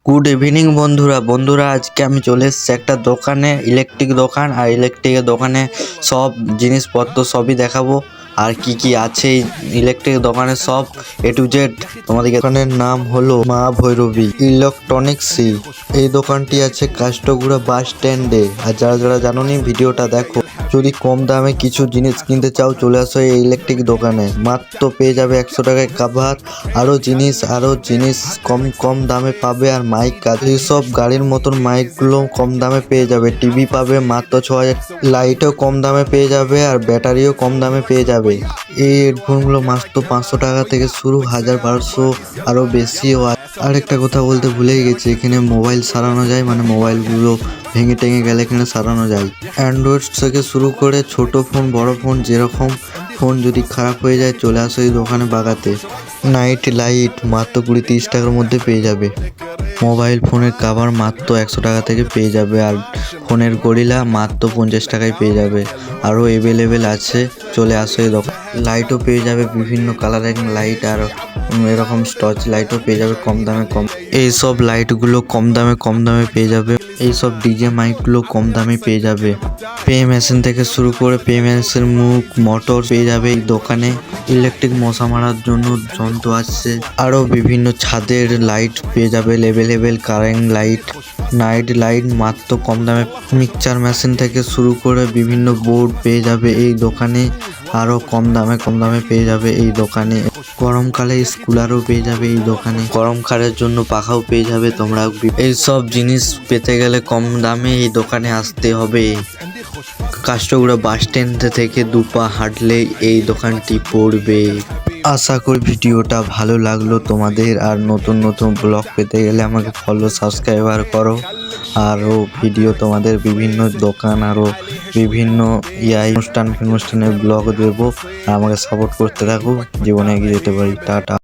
Good evening বন্ধুরা আজকে আমি চলে এসেছি একটা দোকানে, ইলেকট্রিক দোকান। আর ইলেকট্রিকের দোকানে সব জিনিসপত্র সবই দেখাবো, আর কি কি আছে এই ইলেকট্রিক দোকানে সব A to Z তোমাদের। দোকানের নাম হলো মা ভৈরবী ইলেকট্রনিক্স। এই দোকানটি আছে কাষ্টগুড়া বাস স্ট্যান্ডে। আর যারা জানোনি ভিডিওটা দেখো। যদি কম দামে কিছু জিনিস কিনতে চাও চলে আসো এই ইলেকট্রিক দোকানে। মাত্র পেয়ে যাবে 100 টাকায় কাভার, আরো জিনিস কম দামে পাবে। আর মাইক, এইসব গাড়ির মতন মাইকগুলো কম দামে পেয়ে যাবে। টিভি পাবে মাত্র 6000, লাইটও কম দামে পেয়ে যাবে, আর ব্যাটারিও কম দামে পেয়ে যাবে। এই হেডফোনগুলো মাত্র 500 টাকা থেকে শুরু, 1000, 1200 আরো বেশিও। আরেকটা কথা বলতে ভুলেই গেছি, এখানে মোবাইল সারানো যায়, মানে মোবাইলগুলো ভেঙে টেঙে গেলে এখানে সারানো যায়। অ্যান্ড্রয়েড থেকে শুরু করে ছোট ফোন, বড় ফোন, যেরকম ফোন যদি খারাপ হয়ে যায় চলে আসো এই দোকানে বাগাতে। নাইট লাইট মাত্র 20-30 টাকার মধ্যে পেয়ে যাবে। মোবাইল ফোনের কাভার মাত্র 100 টাকা থেকে পেয়ে যাবে। আর ফোনের গরিলা মাত্র 50 টাকায় পেয়ে যাবে। আরও অ্যাভেলেবেল আছে, চলে আসো এই দোকান। লাইটও পেয়ে যাবে, বিভিন্ন কালারের লাইট, আর এরকম টর্চ লাইটও পেয়ে যাবে কম দামে। এইসব লাইটগুলো কম দামে পেয়ে যাবে। এইসব ডিজে মাইকগুলো কম দামে পেয়ে যাবে। পে মেশিন থেকে শুরু করে পে মেশিন, মুখ, মোটর পেয়ে যাবে এই দোকানে। ইলেকট্রিক মশা মারার জন্য যন্ত্র আসছে। আরও বিভিন্ন ছাদের লাইট পেয়ে যাবে, available current light, night light মাত্র কম দামে। মিক্সচার মেশিন থেকে শুরু করে বিভিন্ন বোর্ড পেয়ে যাবে এই দোকানে, আরও কম দামে পেয়ে যাবে এই দোকানে। গরমকালে কুলারও পেয়ে যাবে এই দোকানে। গরমকালের জন্য পাখাও পেয়ে যাবে তোমরা। এইসব জিনিস পেতে গেলে কম দামে এই দোকানে আসতে হবে। কাষ্টগুড়া বাস স্ট্যান্ড থেকে 2 পা হাঁটলেই এই দোকানটি পড়বে। আশা করি ভিডিওটা ভালো লাগলো তোমাদের। আর নতুন ব্লগ পেতে গেলে আমাকে ফলো, সাবস্ক্রাইবার করো। আরও ভিডিও তোমাদের বিভিন্ন দোকান, আরও বিভিন্ন অনুষ্ঠানের ব্লগ দেবো। আর আমাকে সাপোর্ট করতে থাকো, জীবনে এগিয়ে যেতে পারি। টাটা।